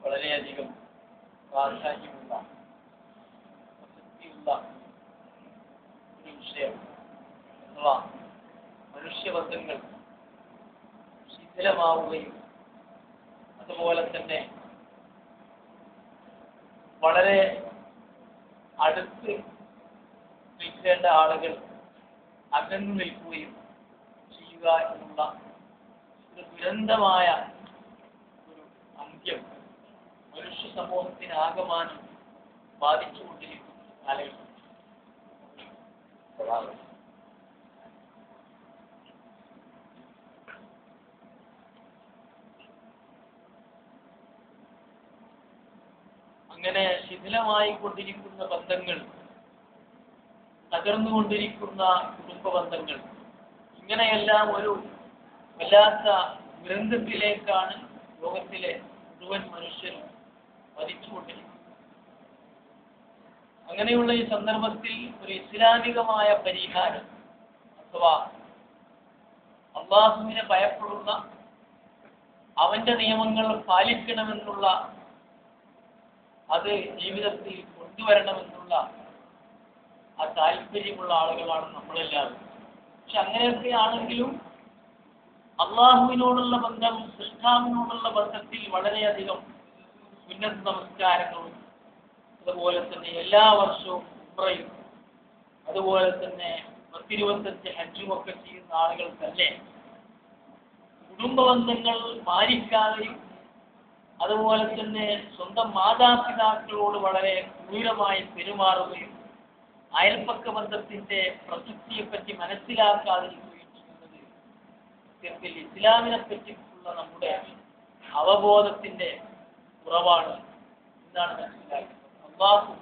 വളരെയധികം പ്രാധാന്യമുള്ള പ്രസക്തിയുള്ള ഒരു വിഷയം അഥവാ മനുഷ്യബന്ധങ്ങൾ ശിഥിലമാവുകയും അതുപോലെ തന്നെ വളരെ അടുത്ത് നിൽക്കേണ്ട ആളുകൾ അകന്നു നിൽക്കുകയും ചെയ്യുക എന്നുള്ള ഒരു ദുരന്തമായ ഒരു അന്ത്യം മനുഷ്യ സമൂഹത്തിനാകമാനം ബാധിച്ചുകൊണ്ടിരിക്കുന്ന കാലഘട്ടം. അങ്ങനെ ശിഥിലമായി കൊണ്ടിരിക്കുന്ന ബന്ധങ്ങൾ, തകർന്നുകൊണ്ടിരിക്കുന്ന കുടുംബ ബന്ധങ്ങൾ, ഇങ്ങനെയെല്ലാം ഒരു വല്ലാത്ത ദുരന്തത്തിലേക്കാണ് ലോകത്തിലെ മുഴുവൻ മനുഷ്യരും പതിച്ചുകൊണ്ടിരിക്കുന്നത്. അങ്ങനെയുള്ള ഈ സന്ദർഭത്തിൽ ഒരു ഇസ്ലാമികമായ പരിഹാരം അഥവാ അല്ലാഹുവിനെ ഭയപ്പെടുന്ന, അവന്റെ നിയമങ്ങൾ പാലിക്കണമെന്നുള്ള, അത് ജീവിതത്തിൽ കൊണ്ടുവരണമെന്നുള്ള ആ താല്പര്യമുള്ള ആളുകളാണ് നമ്മളെല്ലാവരും. പക്ഷെ അങ്ങനെയൊക്കെ ആണെങ്കിലും അള്ളാഹുവിനോടുള്ള ബന്ധം, സൃഷ്ടാവിനോടുള്ള ബന്ധത്തിൽ വളരെയധികം ഉന്നത നമസ്കാരങ്ങളും അതുപോലെ തന്നെ എല്ലാ വർഷവും ഉംറയും അതുപോലെ തന്നെ 125 ഹജ്ജും ഒക്കെ ചെയ്യുന്ന ആളുകൾ തന്നെ കുടുംബ ബന്ധങ്ങൾ മാനിക്കാതെയും അതുപോലെ തന്നെ സ്വന്തം മാതാപിതാക്കളോട് വളരെ ക്രൂരമായി പെരുമാറുകയും അയൽപ്പക്ക ബന്ധത്തിന്റെ പ്രസക്തിയെപ്പറ്റി മനസ്സിലാക്കാതിരിക്കുകയും ചെയ്യുന്നത് സത്യത്തിൽ ഇസ്ലാമിനെ പറ്റിയുള്ള നമ്മുടെ അവബോധത്തിന്റെ കുറവാണ് എന്നാണ് മനസ്സിലാക്കുന്നത്. അല്ലാഹു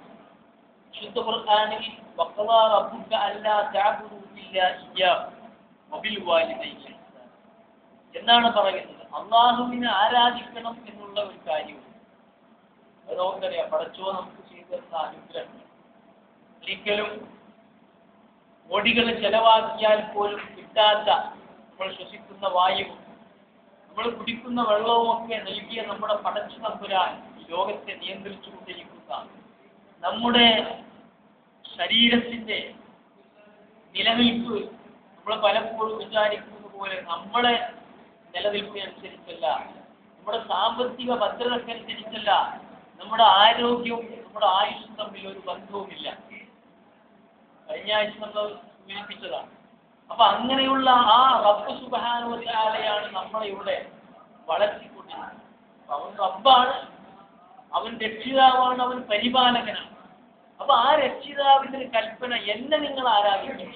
വിശുദ്ധ ഖുർആനിൽ വഖദാ റബ്ബുക അല്ലാ തഅബുദു ഇല്ലാ ഇയ്യാഹു വബിൽ വാലിദൈനി ഇഹ്സാന എന്നാണ് പറയുന്നത്. അള്ളാഹുവിനെ ആരാധിക്കണം എന്നുള്ള ഒരു കാര്യവും അത് നമുക്കറിയാം. പടച്ചോ നമുക്ക് ചെയ്തു തന്ന അനുഗ്രഹം ഒരിക്കലും കോടികൾ ചെലവാക്കിയാൽ പോലും കിട്ടാത്ത നമ്മൾ ശ്വസിക്കുന്ന വായുവും നമ്മൾ കുടിക്കുന്ന വെള്ളവും ഒക്കെ നൽകിയ നമ്മുടെ പടച്ചു തമ്പുരാൻ ഈ ലോകത്തെ നിയന്ത്രിച്ചു കൊണ്ടിരിക്കുന്ന നമ്മുടെ ശരീരത്തിന്റെ നിലനിൽപ്പ് നമ്മൾ പലപ്പോഴും വിചാരിക്കുന്നത് പോലെ നമ്മളെ നിലനിൽപ്പിനനുസരിച്ചല്ല, നമ്മുടെ സാമ്പത്തിക ഭദ്രതക്കനുസരിച്ചല്ല, നമ്മുടെ ആരോഗ്യവും നമ്മുടെ ആയുസ്സും തമ്മിൽ ഒരു ബന്ധവുമില്ല. കഴിഞ്ഞ ആഴ്ച നമ്മൾ സൂചിപ്പിച്ചതാണ്. അപ്പൊ അങ്ങനെയുള്ള ആ റബ്ബ് സുബ്ഹാനഹു വ തആലയാണ് നമ്മളെ ഇവിടെ വളർത്തിക്കൊണ്ടിരിക്കുന്നത്. അവൻ റബ്ബാണ്, അവൻ രക്ഷിതാവാണ്, അവൻ പരിപാലകനാണ്. അപ്പൊ ആ രക്ഷിതാവിന്റെ കൽപ്പന എന്നെ നിങ്ങൾ ആരാധിക്കണം.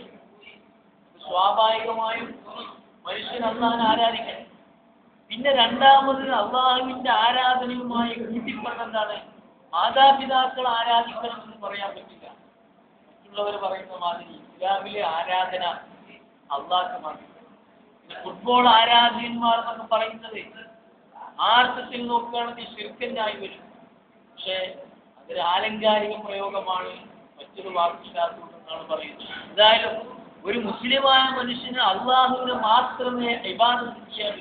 സ്വാഭാവികമായും മനുഷ്യൻ അല്ലാഹുവിനെ ആരാധിക്കണം. പിന്നെ രണ്ടാമത് അള്ളാഹുവിന്റെ ആരാധനയുമായി കൂട്ടിപ്പറഞ്ഞെന്താണ്? മാതാപിതാക്കൾ ആരാധിക്കണം എന്ന് പറയാൻ പറ്റില്ല. മറ്റുള്ളവർ പറയുന്ന മാതിരി ഇസ്ലാമിലെ ആരാധന അള്ളാഹ്ക്ക് മാത്രം. ഫുട്ബോൾ ആരാധകന്മാർ എന്നൊക്കെ പറയുന്നത് ആ അർത്ഥത്തിൽ നോക്കുകയാണെങ്കിൽ ശിർക്കന്നായി വരും. പക്ഷേ അതൊരു ആലങ്കാരിക പ്രയോഗമാണ്, മറ്റൊരു വാക്കുശാസ്ത്രമെന്നാണ് പറയുന്നത്. എന്തായാലും ഒരു മുസ്ലിമായ മനുഷ്യന് അള്ളാഹുവിനെ മാത്രമേ ഇബാദത്ത് ചെയ്യാൻ,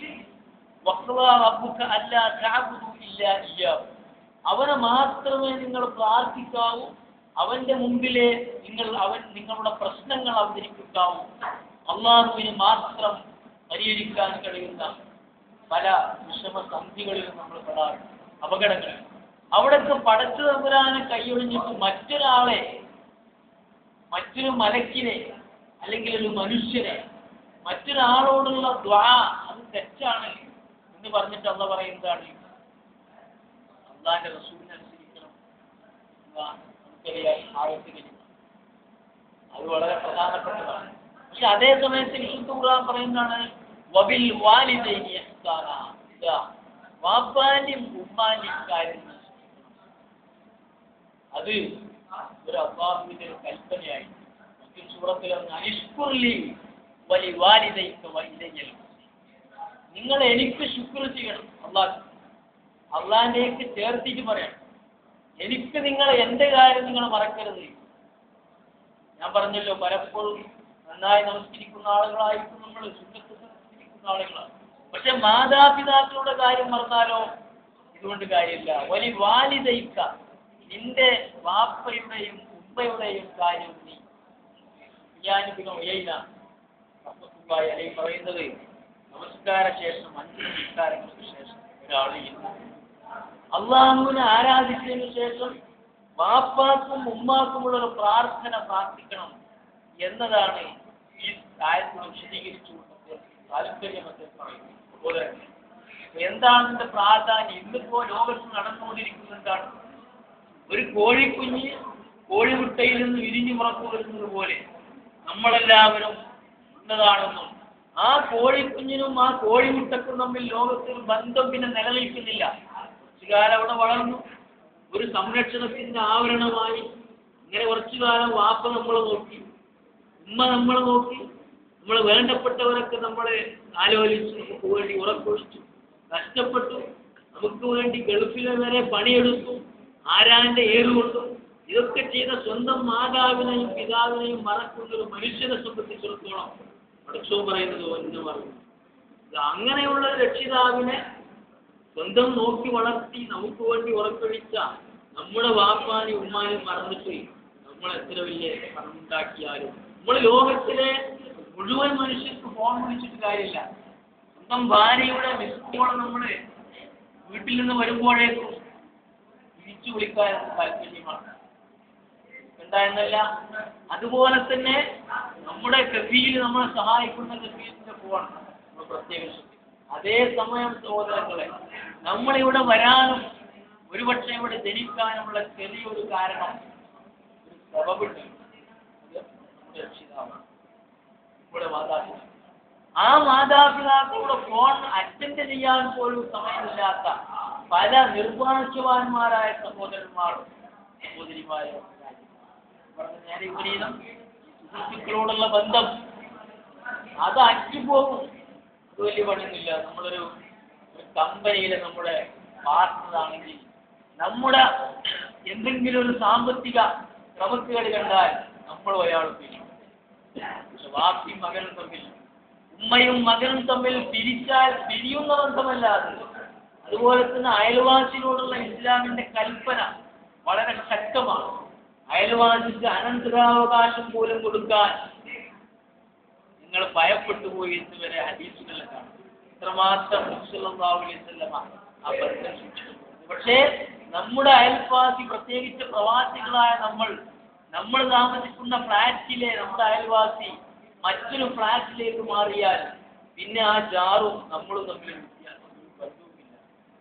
അവനെ മാത്രമേ നിങ്ങൾ പ്രാർത്ഥിക്കാവൂ, അവന്റെ മുമ്പിലെ നിങ്ങളുടെ പ്രശ്നങ്ങൾ അവതരിപ്പിക്കാവൂ. അള്ളാഹുവിന് മാത്രം പരിഹരിക്കാൻ കഴിയുന്ന പല വിഷമസന്ധികളിലും നമ്മൾ പെടാറുണ്ട്, അപകടങ്ങൾ. അവിടൊക്കെ പടച്ചു തമ്പുരാനെ കൈയൊഴിഞ്ഞിട്ട് മറ്റൊരാളെ, മറ്റൊരു മലക്കിനെ അല്ലെങ്കിൽ ഒരു മനുഷ്യനെ മറ്റൊരാളോടുള്ള ദ്വാ അത് തെറ്റാണ് എന്ന് പറഞ്ഞിട്ട് അള്ളാഹ് പറയുന്നതാണ് അള്ളാഹിന്റെ റസൂലിനെ അനുസരിക്കണം. നമുക്കറിയാം ആയത്തിൽ അത് വളരെ പ്രധാനപ്പെട്ടതാണ്. പക്ഷെ അതേ സമയത്ത് വിശുദ്ധ ഖുർആൻ പറയുന്നതാണ് വബിൽ വാലിദൈനി ഇഹ്സാന, വാപ്പാന്റെയും ഉമ്മാന്റെയും കാര്യം അത് ഒരു അള്ളാഹുവിന്റെ കൽപ്പനയായി. മറ്റൊരു സൂറത്തിൽ അനിഷ്കുർലി വലി വാലിദൈക വഇലയ്യൽ, നിങ്ങൾ എനിക്ക് ശുക്ർ ചെയ്യണം. അള്ളാഹിലേക്ക് ചേർത്തിട്ട് പറയണം, എനിക്ക് എന്റെ കാര്യം നിങ്ങൾ മറക്കരുത്. ഞാൻ പറഞ്ഞല്ലോ, പലപ്പോഴും നന്നായി നമസ്കരിക്കുന്ന ആളുകളായിരിക്കും നമ്മൾ, സുന്നത്ത് നമസ്കരിക്കുന്ന ആളുകളാണ്. പക്ഷെ മാതാപിതാക്കളുടെ കാര്യം മറന്നാലോ ഇതുകൊണ്ട് കാര്യമില്ല. വലി വാലിദൈക്ക, നിന്റെ വാപ്പയുടെയും ഉമ്മയുടെയും കാര്യം നീ പറയുന്നത് നമസ്കാര ശേഷം 5 നമസ്കാരങ്ങൾക്ക് ശേഷം ഒരാൾ അള്ളാഹുവിനെ ആരാധിച്ചതിനു ശേഷം വാപ്പാക്കും ഉമ്മാക്കുമുള്ള ഒരു പ്രാർത്ഥന പ്രാർത്ഥിക്കണം എന്നതാണ് ഈ കാര്യത്തിൽ വിശദീകരിച്ചുകൊണ്ട് താല്പര്യമൊക്കെ പറയുന്നത്. എന്താണ് ഇതിന്റെ പ്രാധാന്യം? ഇന്നിപ്പോ ലോകത്ത് നടന്നുകൊണ്ടിരിക്കുന്നതാണ്, ഒരു കോഴിക്കുഞ്ഞ് കോഴിമുട്ടയിൽ നിന്ന് വിരിഞ്ഞു പുറത്തു വരുന്നത് പോലെ നമ്മളെല്ലാവരും ഉന്നതാണെന്നും ആ കോഴിക്കുഞ്ഞിനും ആ കോഴിമുട്ടക്കും തമ്മിൽ ലോകത്തൊരു ബന്ധം പിന്നെ നിലനിൽക്കുന്നില്ല. കുറച്ചു കാലം അവിടെ വളർന്നു, ഒരു സംരക്ഷണത്തിന്റെ ആവരണമായി. ഇങ്ങനെ കുറച്ചു കാലം വാപ്പ നമ്മളെ നോക്കി, ഉമ്മ നമ്മളെ നോക്കി, നമ്മളെ വേണ്ടപ്പെട്ടവരൊക്കെ നമ്മളെ ആലോചിച്ചു, നമുക്ക് വേണ്ടി ഉറക്കൊഴിച്ചു, കഷ്ടപ്പെട്ടു, നമുക്ക് വേണ്ടി ഗൾഫിലെ വരെ പണിയെടുത്തു, ആരാന്റെ ഏറുകൊണ്ടു. ഇതൊക്കെ ചെയ്ത സ്വന്തം മാതാവിനെയും പിതാവിനെയും മറക്കുന്ന ഒരു മനുഷ്യനെ സംബന്ധിച്ചിടത്തോളം പടച്ചോൻ പറയുന്നത് എന്ന് പറഞ്ഞു, അങ്ങനെയുള്ള രക്ഷിതാവിനെ സ്വന്തം നോക്കി വളർത്തി നമുക്ക് വേണ്ടി ഉറക്കൊഴിച്ച നമ്മുടെ വാപ്പാനും ഉമ്മാനും മറന്നിട്ട് നമ്മൾ എത്ര വലിയ പണമുണ്ടാക്കിയാലും നമ്മൾ ലോകത്തിലെ മുഴുവൻ മനുഷ്യർക്ക് ഫോൺ വിളിച്ചിട്ട് കാര്യമില്ല. സ്വന്തം ഭാര്യയുടെ മിസ് കോൾ നമ്മള് വീട്ടിൽ നിന്ന് വരുമ്പോഴേക്കും തിരിച്ചു വിളിക്കാൻ താല്പര്യമാണ് എന്തായെന്നല്ല. അതുപോലെ തന്നെ നമ്മുടെ കഫീൽ നമ്മളെ സഹായിക്കുന്ന കഫീലിന്റെ ഫോൺ നമ്മൾ പ്രത്യേകം ശ്രദ്ധിക്കും. അതേ സമയം സഹോദരങ്ങളെ, നമ്മളിവിടെ വരാനും ഒരുപക്ഷെ ഇവിടെ ജനിക്കാനുമുള്ള ചെറിയൊരു കാരണം, ഒരു സബബുണ്ട്, നമ്മുടെ രക്ഷിതാവാണ്, നമ്മുടെ മാതാപിതാക്കൾ. ആ മാതാപിതാക്കളുടെ ഫോൺ അറ്റൻഡ് ചെയ്യാൻ പോലും സമയമില്ലാത്ത പല നിർഭാഗ്യവാന്മാരായ സഹോദരന്മാരും സഹോദരിമാരും നേരെ വിപരീതം സുഹൃത്തുക്കളോടുള്ള ബന്ധം അത് അറ്റുപോകും. അത് വലിയ പണിയൊന്നുമില്ല. നമ്മളൊരു കമ്പനിയിലെ നമ്മുടെ പാർട്ട്ണറാണെങ്കിൽ നമ്മുടെ എന്തെങ്കിലും ഒരു സാമ്പത്തിക ക്രമക്കേട് കണ്ടാൽ നമ്മളും അയാളും പിരിയും. പക്ഷെ വാപ്പിയും മകനും തമ്മിൽ, ഉമ്മയും മകനും തമ്മിൽ പിരിച്ചാൽ പിരിയുന്ന ബന്ധമല്ലാതെ. അതുപോലെ തന്നെ അയൽവാസിയോടുള്ള ഇസ്ലാമിന്റെ കൽപ്പന വളരെ ശക്തമാണ്. അയൽവാസിക്ക് അനന്തരാവകാശം പോലും കൊടുക്കാൻ നിങ്ങൾ ഭയപ്പെട്ടു പോയി എന്ന് വരെ ഹദീസുകളിൽ കാണും. ഇത്രമാത്രം സല്ലല്ലാഹു അലൈഹി വസല്ലമ ആ ബന്ധം സൂക്ഷിക്കുന്നു. പക്ഷേ നമ്മുടെ അയൽവാസി, പ്രത്യേകിച്ച് പ്രവാസികളായ നമ്മൾ താമസിക്കുന്ന ഫ്ലാറ്റിലെ നമ്മുടെ അയൽവാസി മറ്റൊരു ഫ്ലാറ്റിലേക്ക് മാറിയാൽ പിന്നെ ആ ജാറും നമ്മളും തമ്മിൽ വ്യത്യാസം, ബന്ധവുമില്ല.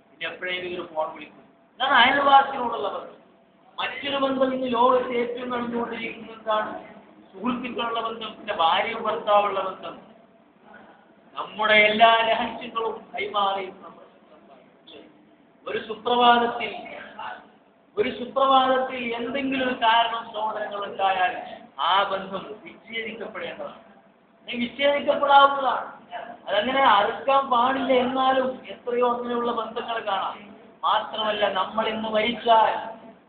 പിന്നെ എപ്പോഴെങ്കിലും ഒരു ഫോൺ വിളിക്കും. അതാണ് അയൽവാസിയോടുള്ള ബന്ധം. മറ്റൊരു ബന്ധം ഇന്ന് ലോകത്ത് ഏറ്റവും നടന്നുകൊണ്ടിരിക്കുന്നതാണ് സുഹൃത്തുക്കളുള്ള ബന്ധം, പിന്നെ ഭാര്യയും ഭർത്താവുള്ള ബന്ധം. നമ്മുടെ എല്ലാ രഹസ്യങ്ങളും കൈമാറി ഒരു സുപ്രഭാതത്തിൽ എന്തെങ്കിലും ഒരു കാരണം സഹോദരങ്ങൾ ഉണ്ടായാൽ ആ ബന്ധം വിച്ഛേദിക്കപ്പെടേണ്ടതാണ്. വിച്ഛേദിക്കപ്പെടാവുന്നതാണ്. അതങ്ങനെ അറുക്കാൻ പാടില്ല. എന്നാലും എത്രയോ അങ്ങനെയുള്ള ബന്ധങ്ങൾ കാണാം. മാത്രമല്ല, നമ്മൾ ഇന്ന് മരിച്ചാൽ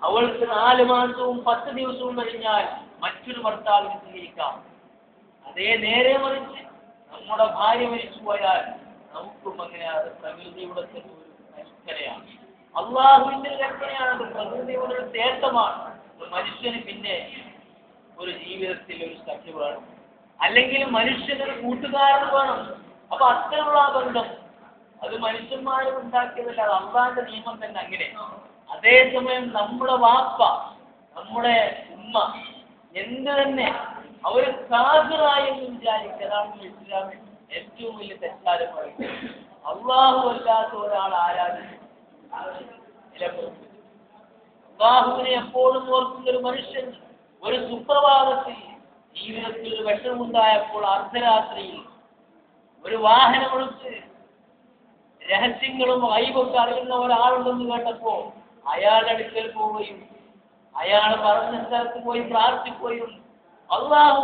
അവൾക്ക് 4 മാസവും 10 ദിവസവും കഴിഞ്ഞാൽ മറ്റൊരു ഭർത്താവിനെ സ്വീകരിക്കാം. അതേ നേരെ മറിച്ച് നമ്മുടെ ഭാര്യ മരിച്ചു പോയാൽ നമുക്കും അങ്ങനെ. അത് പ്രകൃതിയുടെ ഒരു കൽപ്പനയാണ്, അള്ളാഹുവിന്റെ കൽപ്പനയാണ്. അത് പ്രകൃതിയുടെ ഒരു തേട്ടമാണ്. ഒരു മനുഷ്യന് പിന്നെ ഒരു ജീവിതത്തിൽ ഒരു സഖി വേണം, അല്ലെങ്കിൽ മനുഷ്യനൊരു കൂട്ടുകാരൻ വേണം. അപ്പൊ അത്തരമുള്ള ആ ബന്ധം അത് മനുഷ്യന്മാരും ഉണ്ടാക്കിയതല്ല, അത് അള്ളാഹിന്റെ നിയമം തന്നെ അങ്ങനെ. അതേസമയം നമ്മുടെ വാപ്പ, നമ്മുടെ ഉമ്മ എന്ത് തന്നെ അവർ കാഫിറായി എന്ന് വിചാരിക്കുക. അതാണ് ഇസ്ലാമിൽ ഏറ്റവും വലിയ തെറ്റാരം പറയുന്നത്. അള്ളാഹു അല്ലാത്ത ഒരാൾ ആരാധിക്കും. അള്ളാഹുവിനെ എപ്പോഴും ഓർക്കുന്ന ഒരു മനുഷ്യൻ ഒരു സുപ്രഭാതത്തിൽ ജീവിതത്തിൽ ഒരു വിഷമുണ്ടായപ്പോൾ അർദ്ധരാത്രിയിൽ ഒരു വാഹനമെടുത്ത് രഹസ്യങ്ങളും വൈബൊക്കെ അറിയുന്ന ഒരാളുണ്ടെന്ന് കേട്ടപ്പോ അയാളുടെ അടുക്കൽ പോവുകയും അയാൾ പറഞ്ഞ സ്ഥലത്ത് പോയി പ്രാർത്ഥിക്കുകയും അള്ളാഹു